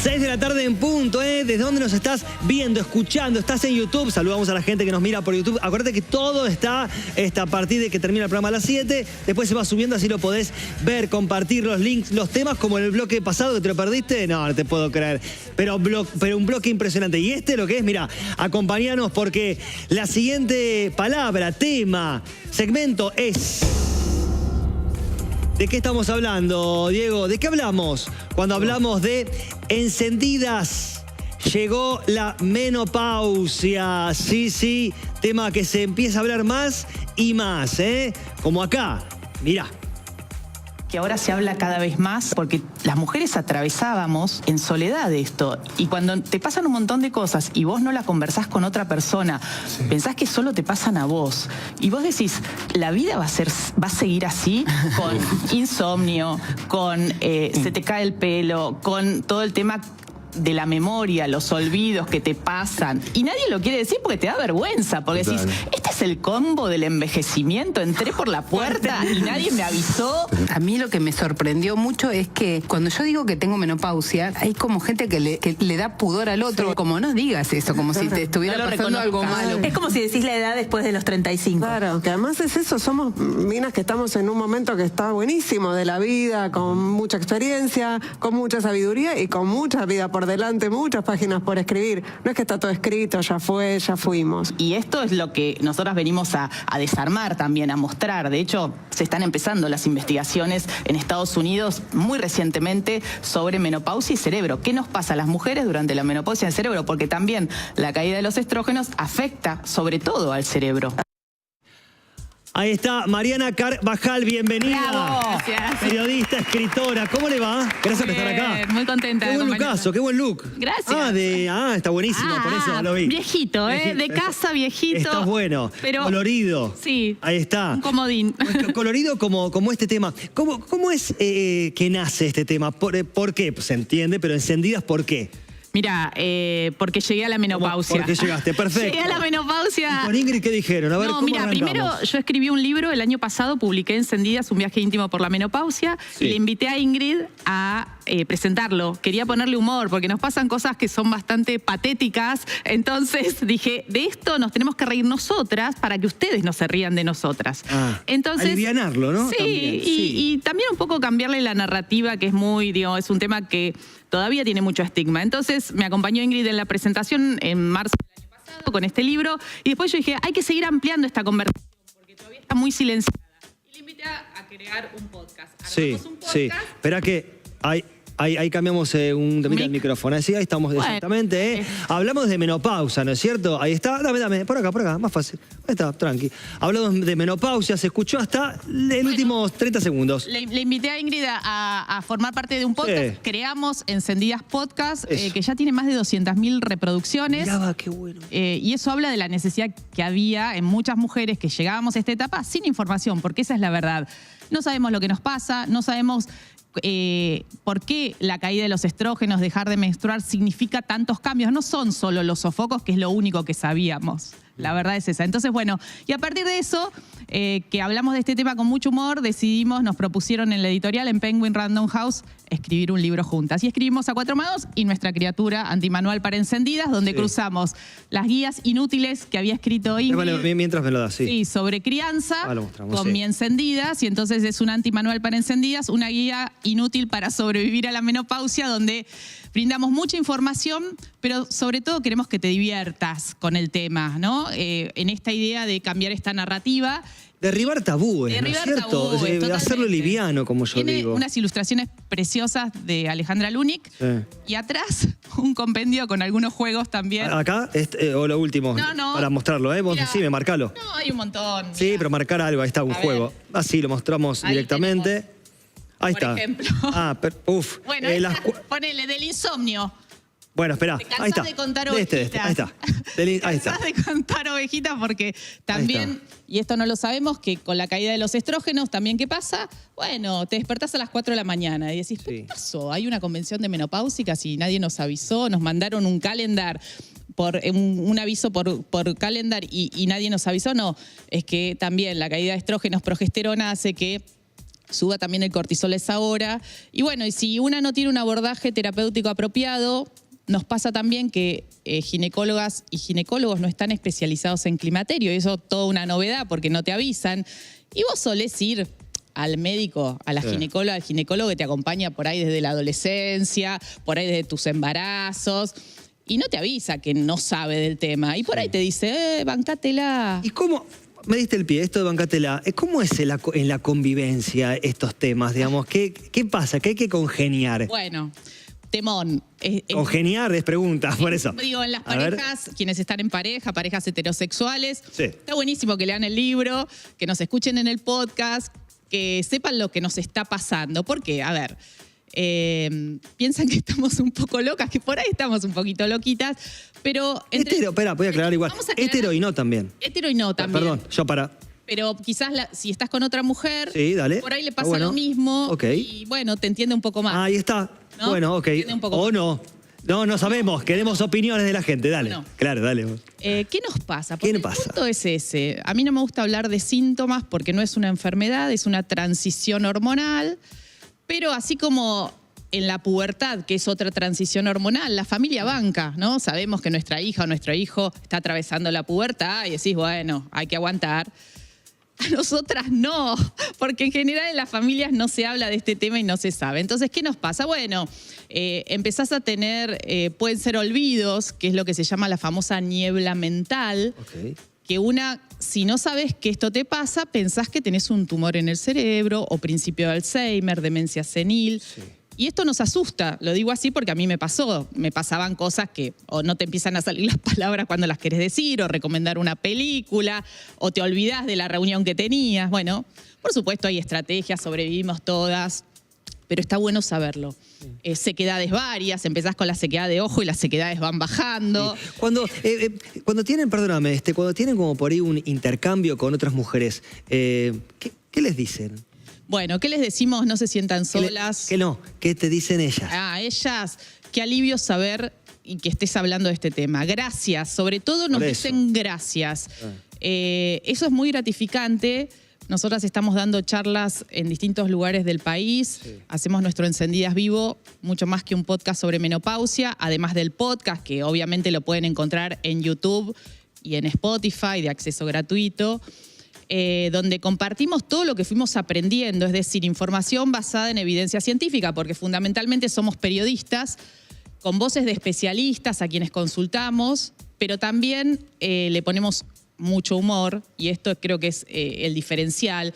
6 de la tarde en punto, ¿eh? ¿Desde dónde nos estás viendo, escuchando? ¿Estás en YouTube? Saludamos a la gente que nos mira por YouTube. Acuérdate que todo está a partir de que termina el programa a las 7. Después se va subiendo, así lo podés ver, compartir los links, los temas, como en el bloque pasado que te lo perdiste. No te puedo creer. Pero un bloque impresionante. Y lo que es, mira, acompáñanos porque la siguiente palabra, tema, segmento es... ¿De qué estamos hablando, Diego? ¿De qué hablamos cuando hablamos de encendidas? Llegó la menopausia. Sí, tema que se empieza a hablar más y más, ¿eh? Como acá, mirá. Que ahora se habla cada vez más porque las mujeres atravesábamos en soledad esto. Y cuando te pasan un montón de cosas y vos no la conversás con otra persona, pensás que solo te pasan a vos. Y vos decís, la vida va a seguir así, con insomnio, con se te cae el pelo, con todo el tema de la memoria, los olvidos que te pasan. Y nadie lo quiere decir porque te da vergüenza. Porque decís, este es el combo del envejecimiento. Entré por la puerta y nadie me avisó. A mí lo que me sorprendió mucho es que cuando yo digo que tengo menopausia, hay como gente que le da pudor al otro. Como no digas eso, como si te estuviera pasando algo malo. Es como si decís la edad después de los 35. Claro, que además es eso, somos minas que estamos en un momento que está buenísimo de la vida, con mucha experiencia, con mucha sabiduría y con mucha vida por delante, muchas páginas por escribir. No es que está todo escrito, ya fue, ya fuimos. Y esto es lo que nosotras venimos a desarmar también, a mostrar. De hecho, se están empezando las investigaciones en Estados Unidos muy recientemente sobre menopausia y cerebro. ¿Qué nos pasa a las mujeres durante la menopausia en el cerebro? Porque también la caída de los estrógenos afecta sobre todo al cerebro. Ahí está Mariana Carvajal, bienvenida. ¡Bravo! Gracias. Periodista, escritora. ¿Cómo le va? Gracias por estar acá. Muy contenta. Qué buen lookazo, qué buen look. Gracias. Está buenísimo, por eso lo vi. Viejito, de casa, viejito. Está bueno, pero colorido. Sí. Ahí está. Un comodín. Colorido como este tema. ¿Cómo es que nace este tema? ¿Por qué? Se entiende, pero encendidas, ¿por qué? Mira, porque llegué a la menopausia. ¿Por qué llegaste? Perfecto. Llegué a la menopausia. ¿Y con Ingrid qué dijeron? A ver, no, ¿cómo mira, arrancamos? primero yo escribí un libro el año pasado, publiqué Encendidas, un viaje íntimo por la menopausia, sí. Y le invité a Ingrid a presentarlo. Quería ponerle humor, porque nos pasan cosas que son bastante patéticas. Entonces dije, de esto nos tenemos que reír nosotras para que ustedes no se rían de nosotras. Entonces, alivianarlo, ¿no? Sí, También, y también un poco cambiarle la narrativa, que es es un tema que todavía tiene mucho estigma. Entonces me acompañó Ingrid en la presentación en marzo del año pasado con este libro y después yo dije, hay que seguir ampliando esta conversación porque todavía está muy silenciada. Y le invité a crear un podcast. Armamos un podcast. Sí. Espera que ahí cambiamos un temita del micrófono. Sí, ahí estamos exactamente. Hablamos de menopausia, ¿no es cierto? Ahí está. Dame. Por acá, más fácil. Ahí está, tranqui. Hablamos de menopausia, se escuchó hasta los últimos 30 segundos. Le invité a Ingrid a formar parte de un podcast. Sí. Creamos Encendidas Podcast, que ya tiene más de 200.000 reproducciones. Mirá, qué bueno. Y eso habla de la necesidad que había en muchas mujeres que llegábamos a esta etapa sin información, porque esa es la verdad. No sabemos lo que nos pasa, no sabemos por qué la caída de los estrógenos, dejar de menstruar, significa tantos cambios. No son solo los sofocos, que es lo único que sabíamos. La verdad es esa. Entonces, bueno, y a partir de eso, que hablamos de este tema con mucho humor, nos propusieron en la editorial, en Penguin Random House, escribir un libro juntas. Y escribimos A Cuatro Manos y nuestra criatura antimanual para encendidas, donde cruzamos las guías inútiles que había escrito Ingrid. Mientras me lo das, sí. Sí, sobre crianza, lo mostramos, con mi encendidas, y entonces es un antimanual para encendidas, una guía inútil para sobrevivir a la menopausia, donde brindamos mucha información, pero sobre todo queremos que te diviertas con el tema, ¿no? En esta idea de cambiar esta narrativa. Derribar tabúes, ¿no es cierto? Hacerlo liviano, como yo digo. Tiene unas ilustraciones preciosas de Alejandra Lunik. Sí. Y atrás un compendio con algunos juegos también. ¿Acá? ¿O lo último? No. Para mostrarlo, ¿eh? Vos decime, marcalo. No, hay un montón. Sí, pero marcar algo, ahí está, un juego. Así lo mostramos Ahí directamente. Ahí por está. ejemplo. Bueno, ponele del insomnio. Bueno, espera, ahí está. De contar ahí ovejitas. está. Ahí está. De contar ovejitas porque también, y esto no lo sabemos, que con la caída de los estrógenos también, ¿qué pasa? Bueno, te despertás a las 4 de la mañana y decís, ¿qué pasó? Hay una convención de menopáusicas y nadie nos avisó, nos mandaron un calendar. Un aviso por calendar y nadie nos avisó. No, es que también la caída de estrógenos, progesterona hace que suba también el cortisol a esa hora. Y bueno, y si una no tiene un abordaje terapéutico apropiado, nos pasa también que ginecólogas y ginecólogos no están especializados en climaterio. Y eso es toda una novedad porque no te avisan. Y vos solés ir al médico, a la ginecóloga, al ginecólogo que te acompaña por ahí desde la adolescencia, por ahí desde tus embarazos. Y no te avisa que no sabe del tema. Y por ahí te dice, bancátela. ¿Y cómo? Me diste el pie, esto de bancátela. ¿Cómo es en la convivencia estos temas? Digamos, ¿qué pasa? ¿Qué hay que congeniar? Bueno, temón. Congeniar es pregunta, por eso. Digo, en las parejas, quienes están en pareja, parejas heterosexuales, sí. Está buenísimo que lean el libro, que nos escuchen en el podcast, que sepan lo que nos está pasando. ¿Por qué? A ver, piensan que estamos un poco locas, que por ahí estamos un poquito loquitas, pero... Espera, voy a aclarar igual. Hetero y no también. Hetero y no también. Perdón, yo para... Pero quizás si estás con otra mujer, sí, dale. por ahí le pasa lo mismo y bueno, te entiende un poco más. Ahí está. ¿No? Bueno, ok. O no. No sabemos. Queremos opiniones de la gente. Dale. No. Claro, dale. ¿Qué nos pasa? Porque ¿Qué pasa? El punto es ese. A mí no me gusta hablar de síntomas porque no es una enfermedad, es una transición hormonal. Pero así como en la pubertad, que es otra transición hormonal, la familia banca, ¿no? Sabemos que nuestra hija o nuestro hijo está atravesando la pubertad y decís, bueno, hay que aguantar. A nosotras no, porque en general en las familias no se habla de este tema y no se sabe. Entonces, ¿qué nos pasa? Bueno, empezás a tener, pueden ser olvidos, que es lo que se llama la famosa niebla mental, que si no sabes que esto te pasa, pensás que tenés un tumor en el cerebro o principio de Alzheimer, demencia senil. Sí. Y esto nos asusta, lo digo así porque a mí me pasó. Me pasaban cosas que o no te empiezan a salir las palabras cuando las querés decir, o recomendar una película, o te olvidás de la reunión que tenías. Bueno, por supuesto hay estrategias, sobrevivimos todas, pero está bueno saberlo. Sequedades varias, empezás con la sequedad de ojo y las sequedades van bajando. Sí. Cuando tienen, perdóname, cuando tienen como por ahí un intercambio con otras mujeres, ¿qué les dicen? Bueno, ¿qué les decimos? No se sientan solas. ¿Qué te dicen ellas? Ellas, qué alivio saber y que estés hablando de este tema. Gracias, sobre todo nos dicen gracias. Eso es muy gratificante. Nosotras estamos dando charlas en distintos lugares del país. Sí. Hacemos nuestro Encendidas Vivo, mucho más que un podcast sobre menopausia, además del podcast, que obviamente lo pueden encontrar en YouTube y en Spotify de acceso gratuito. Donde compartimos todo lo que fuimos aprendiendo, es decir, información basada en evidencia científica, porque fundamentalmente somos periodistas con voces de especialistas a quienes consultamos, pero también le ponemos mucho humor, y esto creo que es el diferencial.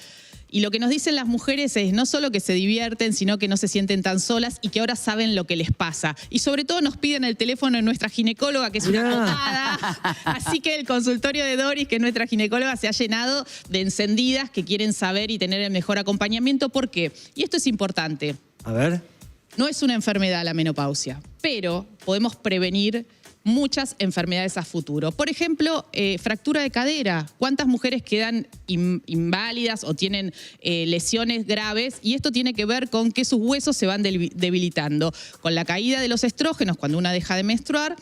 Y lo que nos dicen las mujeres es no solo que se divierten, sino que no se sienten tan solas y que ahora saben lo que les pasa. Y sobre todo nos piden el teléfono de nuestra ginecóloga, que es una copada. Así que el consultorio de Doris, que es nuestra ginecóloga, se ha llenado de encendidas que quieren saber y tener el mejor acompañamiento. ¿Por qué? Y esto es importante. A ver. No es una enfermedad la menopausia, pero podemos prevenir muchas enfermedades a futuro. Por ejemplo, fractura de cadera. ¿Cuántas mujeres quedan inválidas o tienen lesiones graves? Y esto tiene que ver con que sus huesos se van debilitando. Con la caída de los estrógenos, cuando una deja de menstruar,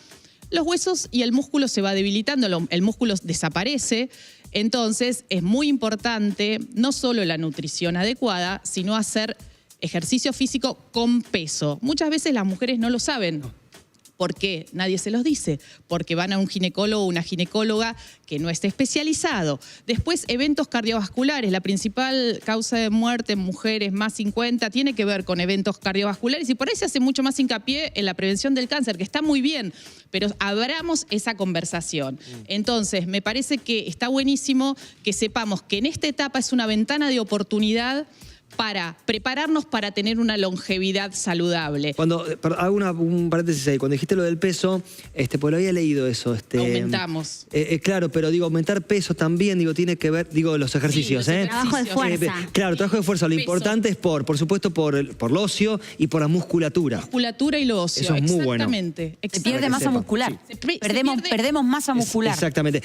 los huesos y el músculo se va debilitando, el músculo desaparece. Entonces, es muy importante no solo la nutrición adecuada, sino hacer ejercicio físico con peso. Muchas veces las mujeres no lo saben. ¿Por qué? Nadie se los dice. Porque van a un ginecólogo o una ginecóloga que no esté especializado. Después, eventos cardiovasculares. La principal causa de muerte en mujeres más 50 tiene que ver con eventos cardiovasculares y por ahí se hace mucho más hincapié en la prevención del cáncer, que está muy bien, pero abramos esa conversación. Entonces, me parece que está buenísimo que sepamos que en esta etapa es una ventana de oportunidad para prepararnos para tener una longevidad saludable. Hago un paréntesis ahí, cuando dijiste lo del peso, pues lo había leído eso. Aumentamos. Claro, pero digo, aumentar peso también, tiene que ver, los ejercicios. Sí, trabajo de fuerza. Claro, trabajo de fuerza. Lo importante es por supuesto, por lo óseo y por la musculatura. Musculatura y lo óseo. Eso es muy bueno. Exactamente. Se pierde masa muscular. Sí. Perdemos masa muscular. Exactamente.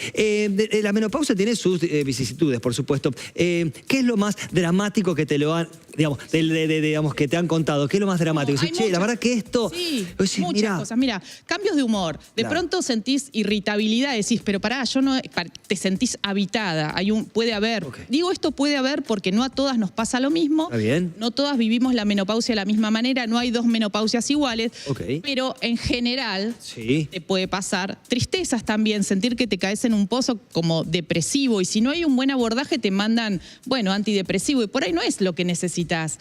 La menopausia tiene sus vicisitudes, por supuesto. ¿Qué es lo más dramático que te lo han digamos, digamos, que te han contado? ¿Qué es lo más dramático? Hay Dices, che, la muchas- verdad que esto... Sí, Decís, muchas mirá, cosas. Mira, cambios de humor. De Claro. pronto sentís irritabilidad, decís, pero pará, yo no... Te sentís habitada. Puede haber. Ok. Digo esto puede haber porque no a todas nos pasa lo mismo. Está bien. No todas vivimos la menopausia de la misma manera. No hay dos menopausias iguales. Ok. Pero en general... Sí. Te puede pasar. Tristezas también, sentir que te caes en un pozo como depresivo y si no hay un buen abordaje te mandan, bueno, antidepresivo y por ahí no es lo que necesitas.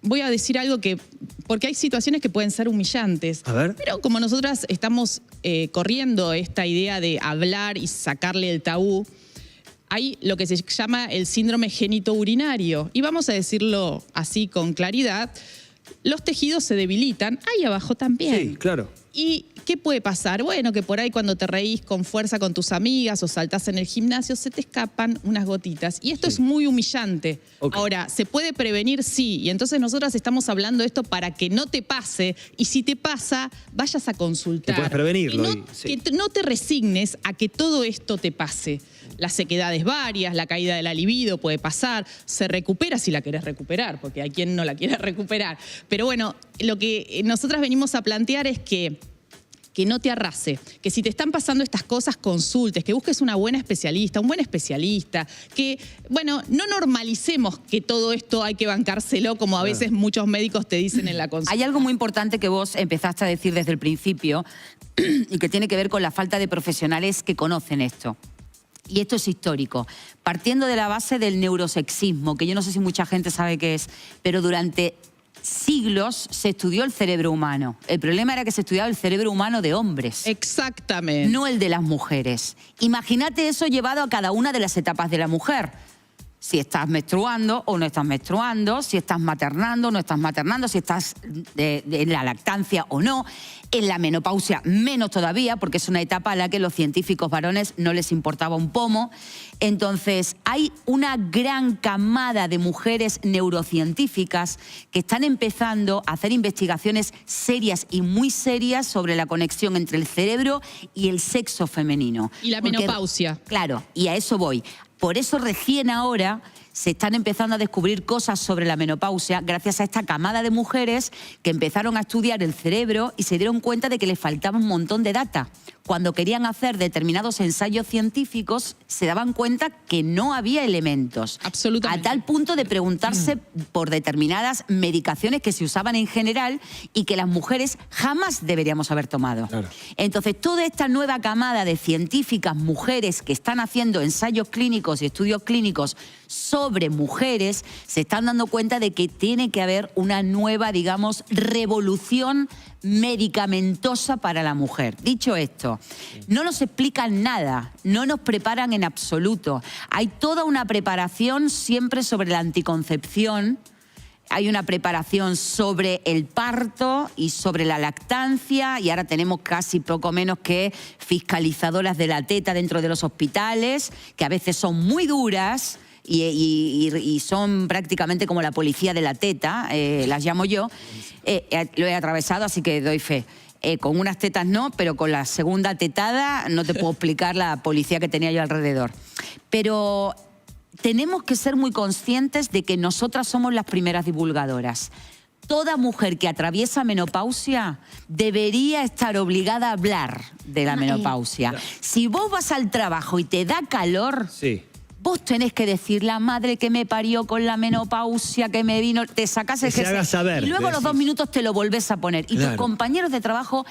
Voy a decir algo porque hay situaciones que pueden ser humillantes. A ver. Pero como nosotras estamos corriendo esta idea de hablar y sacarle el tabú, hay lo que se llama el síndrome genitourinario. Y vamos a decirlo así con claridad. Los tejidos se debilitan, ahí abajo también. Sí, claro. ¿Y qué puede pasar? Bueno, que por ahí cuando te reís con fuerza con tus amigas o saltás en el gimnasio, se te escapan unas gotitas. Y esto es muy humillante. Ok. Ahora, ¿se puede prevenir? Sí. Y entonces nosotras estamos hablando de esto para que no te pase. Y si te pasa, vayas a consultar. Que puedas prevenirlo. Que no te resignes a que todo esto te pase. Las sequedades varias, la caída de la libido puede pasar. Se recupera si la querés recuperar, porque hay quien no la quiere recuperar. Pero bueno, lo que nosotras venimos a plantear es que no te arrase, que si te están pasando estas cosas, consultes, que busques una buena especialista, un buen especialista, que, bueno, no normalicemos que todo esto hay que bancárselo, como a veces muchos médicos te dicen en la consulta. Hay algo muy importante que vos empezaste a decir desde el principio y que tiene que ver con la falta de profesionales que conocen esto. Y esto es histórico, partiendo de la base del neurosexismo, que yo no sé si mucha gente sabe qué es, pero durante siglos se estudió el cerebro humano. El problema era que se estudiaba el cerebro humano de hombres, Exactamente. no el de las mujeres. Imagínate eso llevado a cada una de las etapas de la mujer. Si estás menstruando o no estás menstruando, si estás maternando o no estás maternando, si estás en la lactancia o no, en la menopausia menos todavía, porque es una etapa a la que los científicos varones no les importaba un pomo. Entonces, hay una gran camada de mujeres neurocientíficas que están empezando a hacer investigaciones serias y muy serias sobre la conexión entre el cerebro y el sexo femenino. Y la Porque, menopausia. Claro, y a eso voy. Por eso recién ahora se están empezando a descubrir cosas sobre la menopausia gracias a esta camada de mujeres que empezaron a estudiar el cerebro y se dieron cuenta de que les faltaba un montón de data. Cuando querían hacer determinados ensayos científicos, se daban cuenta que no había elementos. Absolutamente. A tal punto de preguntarse por determinadas medicaciones que se usaban en general y que las mujeres jamás deberíamos haber tomado. Claro. Entonces, toda esta nueva camada de científicas, mujeres que están haciendo ensayos clínicos y estudios clínicos sobre mujeres, se están dando cuenta de que tiene que haber una nueva, digamos, revolución medicamentosa para la mujer. Dicho esto, no nos explican nada, no nos preparan en absoluto. Hay toda una preparación siempre sobre la anticoncepción, hay una preparación sobre el parto y sobre la lactancia y ahora tenemos casi poco menos que fiscalizadoras de la teta dentro de los hospitales, que a veces son muy duras y son prácticamente como la policía de la teta, las llamo yo. Lo he atravesado, así que doy fe. Con unas tetas no, pero con la segunda tetada no te puedo explicar la policía que tenía yo alrededor. Pero tenemos que ser muy conscientes de que nosotras somos las primeras divulgadoras. Toda mujer que atraviesa menopausia debería estar obligada a hablar de la menopausia. Si vos vas al trabajo y te da calor, Sí. vos tenés que decir, la madre que me parió con la menopausia, que me vino, te sacás el Que se jersey haga saber, y luego a los decís. 2 minutos te lo volvés a poner. Y Claro. tus compañeros de trabajo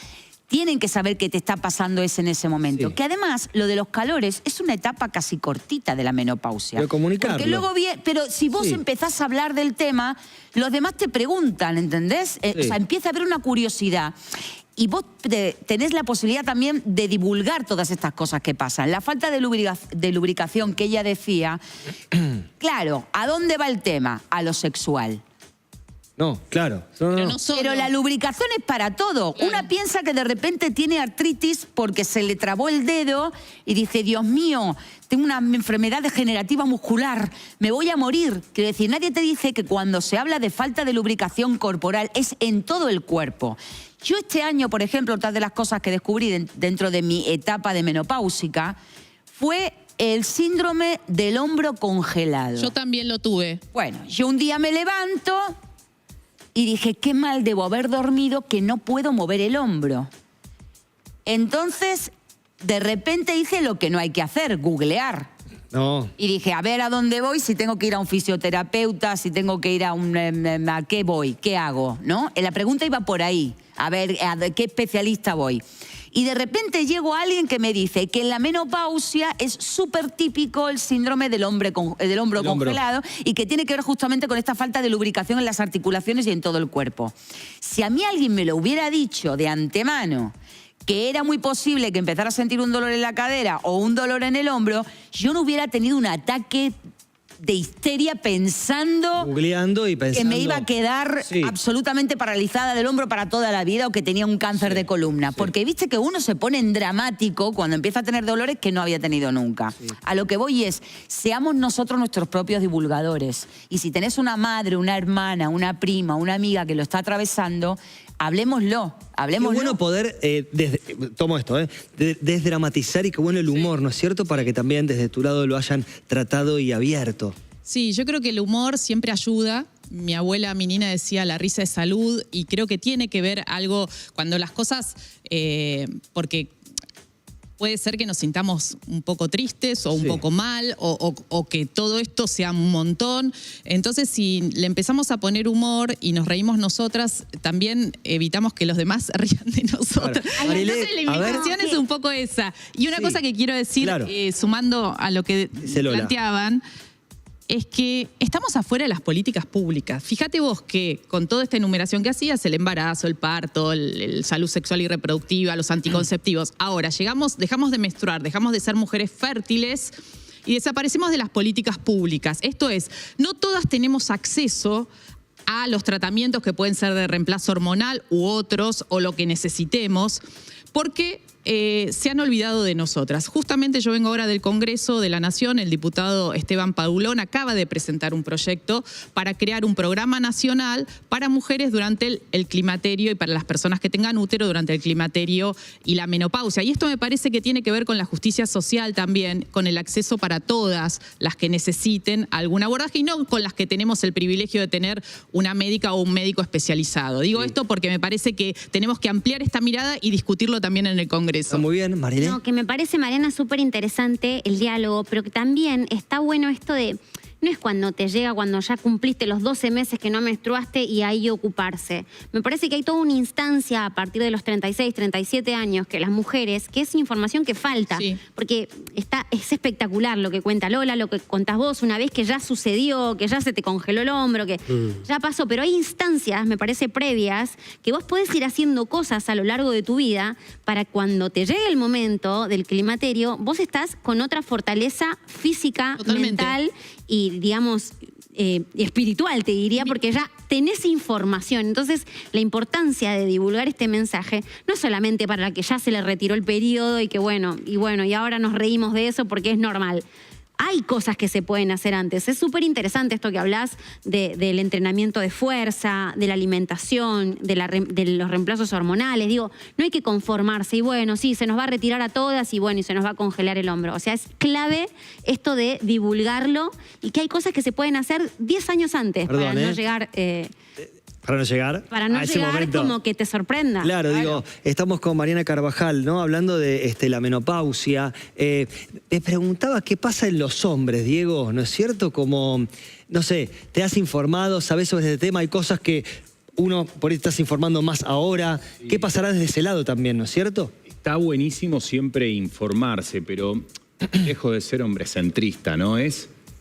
tienen que saber que te está pasando eso en ese momento. Sí. Que además, lo de los calores es una etapa casi cortita de la menopausia. Pero comunicarlo. Porque luego pero si vos Sí. empezás a hablar del tema, los demás te preguntan, ¿entendés? Sí. O sea, empieza a haber una curiosidad. Y vos tenés la posibilidad también de divulgar todas estas cosas que pasan. La falta de lubricación que ella decía, claro, ¿a dónde va el tema? A lo sexual. No, claro. Pero no solo. Pero la lubricación es para todo. Claro. Una piensa que de repente tiene artritis porque se le trabó el dedo y dice, Dios mío, tengo una enfermedad degenerativa muscular, me voy a morir. Quiero decir, nadie te dice que cuando se habla de falta de lubricación corporal es en todo el cuerpo. Yo este año, por ejemplo, otra de las cosas que descubrí dentro de mi etapa de menopáusica fue el síndrome del hombro congelado. Yo también lo tuve. Bueno, yo un día me levanto y dije, qué mal debo haber dormido que no puedo mover el hombro. Entonces, de repente hice lo que no hay que hacer, googlear. No. Y dije, a ver a dónde voy, si tengo que ir a un fisioterapeuta, si tengo que ir a un... ¿a qué voy? ¿Qué hago? ¿No? La pregunta iba por ahí, a ver a qué especialista voy. Y de repente llego a alguien que me dice que en la menopausia es súper típico el síndrome del hombro congelado y que tiene que ver justamente con esta falta de lubricación en las articulaciones y en todo el cuerpo. Si a mí alguien me lo hubiera dicho de antemano, que era muy posible que empezara a sentir un dolor en la cadera o un dolor en el hombro, yo no hubiera tenido un ataque de histeria pensando Googleando y pensando que me iba a quedar absolutamente paralizada del hombro para toda la vida o que tenía un cáncer de columna. Porque viste que uno se pone en dramático cuando empieza a tener dolores que no había tenido nunca. A lo que voy es, seamos nosotros nuestros propios divulgadores. Y si tenés una madre, una hermana, una prima, una amiga que lo está atravesando, hablémoslo. Qué bueno poder, tomo esto, desdramatizar y qué bueno el humor, ¿no es cierto? Para que también desde tu lado lo hayan tratado y abierto. Sí, yo creo que el humor siempre ayuda. Mi abuela, mi nina decía, la risa es salud, y creo que tiene que ver algo cuando las cosas, porque puede ser que nos sintamos un poco tristes o un poco mal o que todo esto sea un montón. Entonces, si le empezamos a poner humor y nos reímos nosotras, también evitamos que los demás rían de nosotras. Claro. Entonces, la invitación es un poco esa. Y una cosa que quiero decir, sumando a lo que planteaban, es que estamos afuera de las políticas públicas. Fíjate vos que con toda esta enumeración que hacías, el embarazo, el parto, el salud sexual y reproductiva, los anticonceptivos, ahora dejamos de menstruar, dejamos de ser mujeres fértiles y desaparecemos de las políticas públicas. Esto es, no todas tenemos acceso a los tratamientos que pueden ser de reemplazo hormonal u otros, o lo que necesitemos, porque se han olvidado de nosotras. Justamente yo vengo ahora del Congreso de la Nación, el diputado Esteban Paulón acaba de presentar un proyecto para crear un programa nacional para mujeres durante el climaterio y para las personas que tengan útero durante el climaterio y la menopausia. Y esto me parece que tiene que ver con la justicia social también, con el acceso para todas las que necesiten algún abordaje y no con las que tenemos el privilegio de tener una médica o un médico especializado. Digo esto porque me parece que tenemos que ampliar esta mirada y discutirlo también en el Congreso. Muy bien, Marilén. No, que me parece, Mariana, súper interesante el diálogo, pero que también está bueno esto de... No es cuando te llega, cuando ya cumpliste los 12 meses que no menstruaste y ahí ocuparse. Me parece que hay toda una instancia a partir de los 36, 37 años que las mujeres, que es información que falta. Sí. Porque es espectacular lo que cuenta Lola, lo que contás vos, una vez que ya sucedió, que ya se te congeló el hombro, que ya pasó. Pero hay instancias, me parece, previas, que vos podés ir haciendo cosas a lo largo de tu vida para cuando te llegue el momento del climaterio, vos estás con otra fortaleza física, mental y, digamos, espiritual, te diría, porque ya tenés información. Entonces, la importancia de divulgar este mensaje, no solamente para la que ya se le retiró el periodo y que y ahora nos reímos de eso porque es normal. Hay cosas que se pueden hacer antes. Es súper interesante esto que hablás del entrenamiento de fuerza, de la alimentación, de los reemplazos hormonales. Digo, no hay que conformarse y sí, se nos va a retirar a todas y se nos va a congelar el hombro. O sea, es clave esto de divulgarlo y que hay cosas que se pueden hacer 10 años antes para no llegar... Para no llegar a ese momento. Como que te sorprenda. Claro, digo, estamos con Mariana Carvajal, ¿no? Hablando de la menopausia. Te preguntaba qué pasa en los hombres, Diego, ¿no es cierto? Como, no sé, te has informado, sabes sobre este tema, hay cosas que uno por ahí estás informando más ahora. Sí. ¿Qué pasará desde ese lado también, no es cierto? Está buenísimo siempre informarse, pero dejo de ser hombrecentrista, ¿no?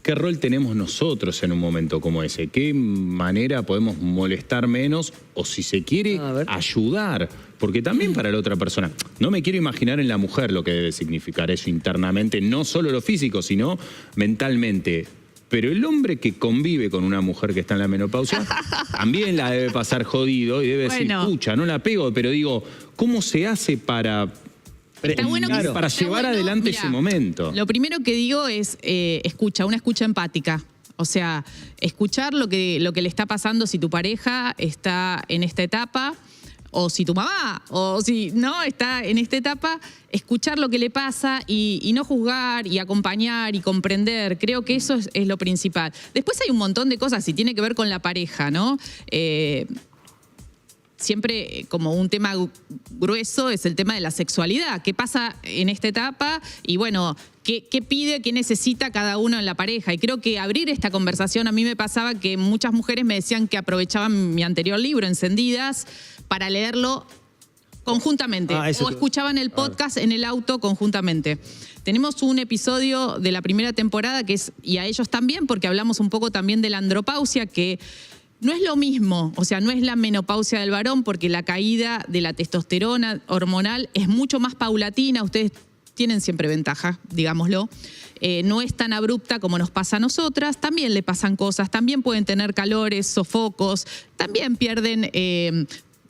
¿Qué rol tenemos nosotros en un momento como ese? ¿Qué manera podemos molestar menos o, si se quiere, ayudar? Porque también para la otra persona, no me quiero imaginar en la mujer lo que debe significar eso internamente, no solo lo físico, sino mentalmente. Pero el hombre que convive con una mujer que está en la menopausia también la debe pasar jodido y debe decir, pucha, no la pego, pero digo, ¿cómo se hace para... Está bueno para llevar adelante ese momento? Lo primero que digo es una escucha empática. O sea, escuchar lo que le está pasando si tu pareja está en esta etapa. o si tu mamá, o si no está en esta etapa, escuchar lo que le pasa y no juzgar y acompañar y comprender. Creo que eso es lo principal. Después hay un montón de cosas y tiene que ver con la pareja, ¿no? Siempre como un tema grueso es el tema de la sexualidad. ¿Qué pasa en esta etapa? Y bueno, ¿qué pide, qué necesita cada uno en la pareja? Y creo que abrir esta conversación, a mí me pasaba que muchas mujeres me decían que aprovechaban mi anterior libro, Encendidas, para leerlo conjuntamente. O escuchaban el podcast en el auto conjuntamente. Tenemos un episodio de la primera temporada que es, y a ellos también, porque hablamos un poco también de la andropausia, que no es lo mismo, o sea, no es la menopausia del varón, porque la caída de la testosterona hormonal es mucho más paulatina. Ustedes tienen siempre ventaja, digámoslo. No es tan abrupta como nos pasa a nosotras. También le pasan cosas, también pueden tener calores, sofocos, también pierden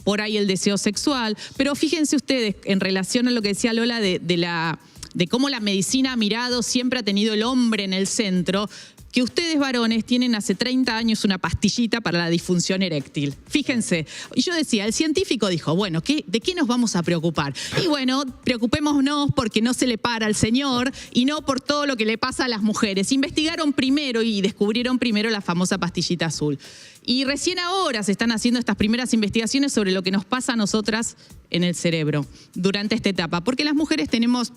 por ahí el deseo sexual. Pero fíjense ustedes, en relación a lo que decía Lola de cómo la medicina ha mirado, siempre ha tenido el hombre en el centro, que ustedes varones tienen hace 30 años una pastillita para la disfunción eréctil. Fíjense. Y yo decía, el científico dijo, bueno, ¿de qué nos vamos a preocupar? Y bueno, preocupémonos porque no se le para al señor y no por todo lo que le pasa a las mujeres. Investigaron primero y descubrieron primero la famosa pastillita azul. Y recién ahora se están haciendo estas primeras investigaciones sobre lo que nos pasa a nosotras en el cerebro durante esta etapa. Porque las mujeres tenemos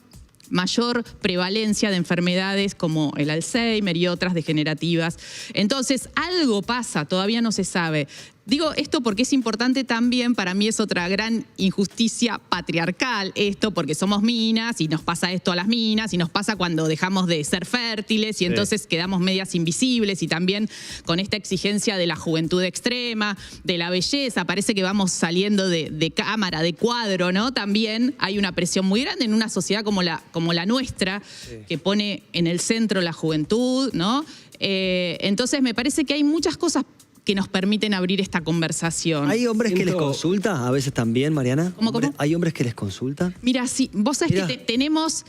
mayor prevalencia de enfermedades como el Alzheimer y otras degenerativas. Entonces, algo pasa, todavía no se sabe. Digo esto porque es importante también, para mí es otra gran injusticia patriarcal esto, porque somos minas y nos pasa esto a las minas y nos pasa cuando dejamos de ser fértiles y entonces quedamos medias invisibles, y también con esta exigencia de la juventud extrema, de la belleza, parece que vamos saliendo de cámara, de cuadro, ¿no? También hay una presión muy grande en una sociedad como la nuestra, que pone en el centro la juventud, ¿no? Entonces me parece que hay muchas cosas que nos permiten abrir esta conversación. ¿Hay hombres que les consulta a veces también, Mariana? ¿Cómo? ¿Hay hombres que les consultan? Mira, sí, vos sabés que tenemos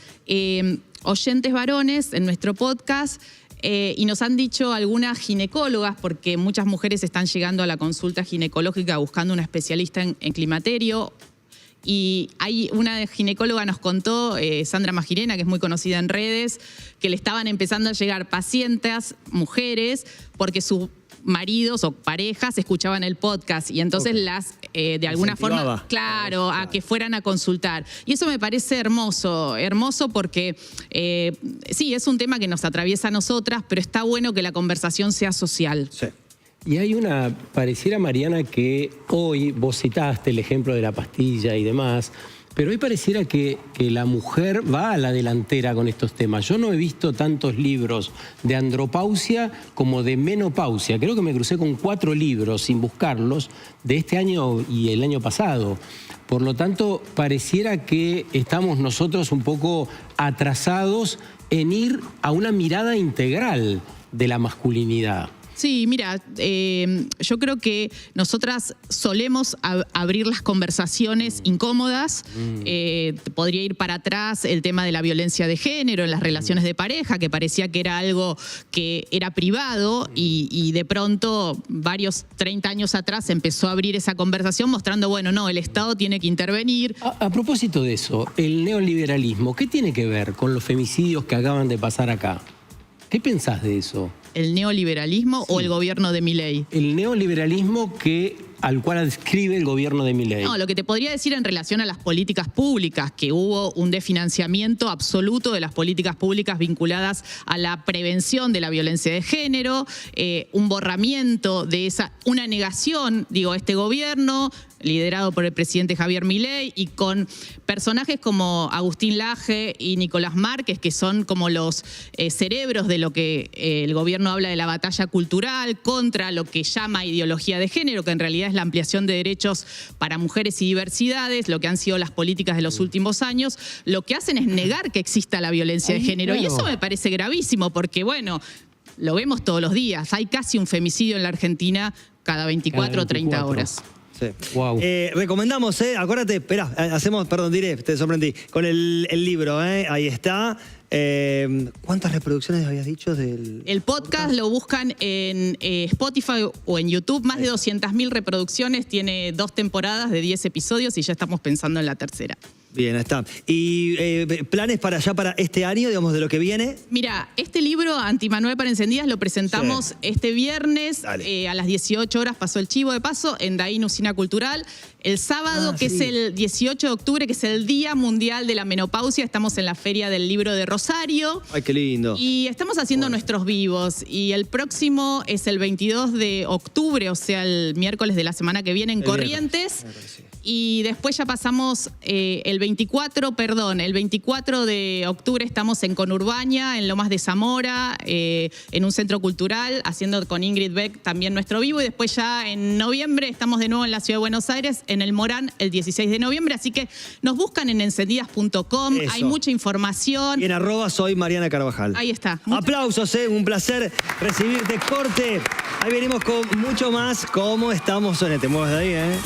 oyentes varones en nuestro podcast y nos han dicho algunas ginecólogas, porque muchas mujeres están llegando a la consulta ginecológica buscando una especialista en climaterio. Y hay una ginecóloga nos contó, Sandra Magirena, que es muy conocida en redes, que le estaban empezando a llegar pacientes, mujeres, porque sus maridos o parejas escuchaban el podcast y entonces las, de alguna forma, claro, a que fueran a consultar. Y eso me parece hermoso porque sí, es un tema que nos atraviesa a nosotras, pero está bueno que la conversación sea social. Sí. Y hay pareciera, Mariana, que hoy vos citaste el ejemplo de la pastilla y demás, pero hoy pareciera que la mujer va a la delantera con estos temas. Yo no he visto tantos libros de andropausia como de menopausia. Creo que me crucé con 4 libros, sin buscarlos, de este año y el año pasado. Por lo tanto, pareciera que estamos nosotros un poco atrasados en ir a una mirada integral de la masculinidad. Sí, mira, yo creo que nosotras solemos abrir las conversaciones incómodas. Podría ir para atrás el tema de la violencia de género en las relaciones de pareja, que parecía que era algo que era privado y de pronto, varios 30 años atrás, empezó a abrir esa conversación mostrando, bueno, no, el Estado tiene que intervenir. A propósito de eso, el neoliberalismo, ¿qué tiene que ver con los femicidios que acaban de pasar acá? ¿Qué pensás de eso? ¿El neoliberalismo o el gobierno de Milei? El neoliberalismo al cual adscribe el gobierno de Milei. No, lo que te podría decir en relación a las políticas públicas, que hubo un desfinanciamiento absoluto de las políticas públicas vinculadas a la prevención de la violencia de género, un borramiento de una negación, este gobierno liderado por el presidente Javier Milei y con personajes como Agustín Laje y Nicolás Márquez, que son como los cerebros de lo que el gobierno habla de la batalla cultural contra lo que llama ideología de género, que en realidad es la ampliación de derechos para mujeres y diversidades, lo que han sido las políticas de los últimos años. Lo que hacen es negar que exista la violencia de género. Claro. Y eso me parece gravísimo porque, bueno, lo vemos todos los días. Hay casi un femicidio en la Argentina cada 24 o 30 horas. Sí. Wow. Recomendamos, acuérdate, espera, hacemos, perdón, diré, te sorprendí, con el libro, ahí está. ¿Cuántas reproducciones habías dicho del...? El podcast lo buscan en Spotify o en YouTube, más de 200.000 reproducciones, tiene 2 temporadas de 10 episodios y ya estamos pensando en la tercera. Bien, está. ¿Y planes para allá para este año, digamos, de lo que viene? Mira, este libro, Antimanual para Encendidas, lo presentamos este viernes a las 18 horas, pasó el chivo de paso, en Daín Usina Cultural. El sábado, que es el 18 de octubre, que es el Día Mundial de la Menopausia, estamos en la Feria del Libro de Rosario. Ay, qué lindo. Y estamos haciendo nuestros vivos. Y el próximo es el 22 de octubre, o sea, el miércoles de la semana que viene en Corrientes. Y después ya pasamos el 24 de octubre estamos en Conurbaña, en Lomas de Zamora, en un centro cultural, haciendo con Ingrid Beck también nuestro vivo. Y después ya en noviembre estamos de nuevo en la Ciudad de Buenos Aires, en el Morán, el 16 de noviembre. Así que nos buscan en encendidas.com, hay mucha información. Y en @soy Mariana Carvajal. Ahí está. Aplausos, un placer recibirte, Corte. Ahí venimos con mucho más. ¿Cómo estamos? Te mueves de ahí,